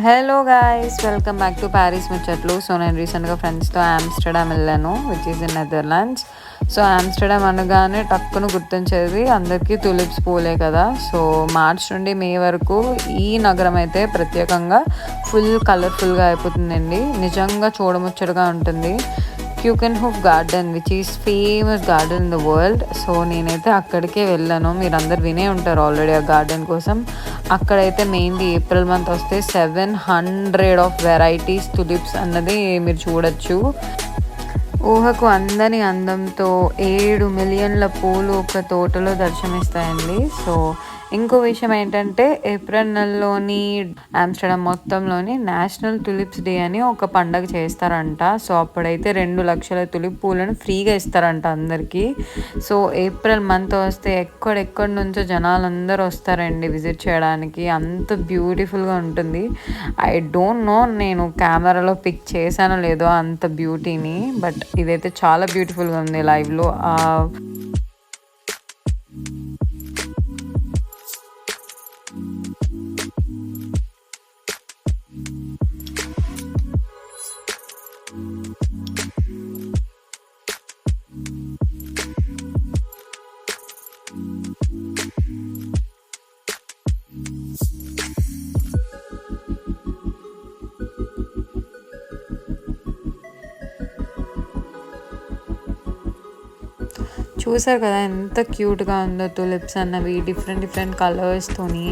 Hello guys, welcome back to Paris ముచ్చట్లు. So నేను రీసెంట్గా ఫ్రెండ్స్తో ఆమ్స్టర్డామ్ వెళ్ళాను, which is in Netherlands. So Amsterdam అనగానే టక్కును గుర్తించేది అందరికీ తులిప్స్ పూలే కదా. సో మార్చ్ నుండి మే వరకు ఈ నగరం అయితే ప్రత్యేకంగా ఫుల్ కలర్ఫుల్గా అయిపోతుందండి. నిజంగా చూడముచ్చటగా ఉంటుంది. Keukenhof garden which is famous garden in the world. So నేనైతే అక్కడికే వెళ్ళాను. మీరు అందరు వినే ఉంటారు ఆల్రెడీ ఆ గార్డెన్ కోసం. అక్కడైతే మెయిన్లీ ఏప్రిల్ మంత్ వస్తే 700 ఆఫ్ వెరైటీస్ తులిప్స్ అన్నది మీరు చూడొచ్చు. ఊహకు అందని అందంతో 7 మిలియన్ల పూలు ఒక తోటలో దర్శనమిస్తాయండి. సో ఇంకో విషయం ఏంటంటే ఏప్రిల్ నెలలోని ఆమ్స్టర్డామ్ మొత్తంలోని నేషనల్ టులిప్స్ డే అని ఒక పండగ చేస్తారంట. సో అప్పుడైతే 2 లక్షల తులిప్ పూలను ఫ్రీగా ఇస్తారంట అందరికీ. సో ఏప్రిల్ మంత్ వస్తే ఎక్కడెక్కడి నుంచో జనాలు అందరూ వస్తారండి విజిట్ చేయడానికి. అంత బ్యూటిఫుల్గా ఉంటుంది. ఐ డోంట్ నో నేను కెమెరాలో పిక్ చేశానో లేదో అంత బ్యూటీని, బట్ ఇదైతే చాలా బ్యూటిఫుల్గా ఉంది లైవ్లో. చూసారు కదా ఎంత క్యూట్గా ఉందో తులిప్స్ అన్నవి, డిఫరెంట్ డిఫరెంట్ కలర్స్తోని.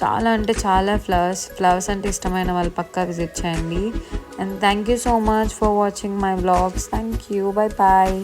చాలా అంటే చాలా ఫ్లవర్స్ అంటే ఇష్టమైన వాళ్ళు పక్కా విజిట్ చేయండి. And thank you so much for watching my vlogs. Thank you, bye bye.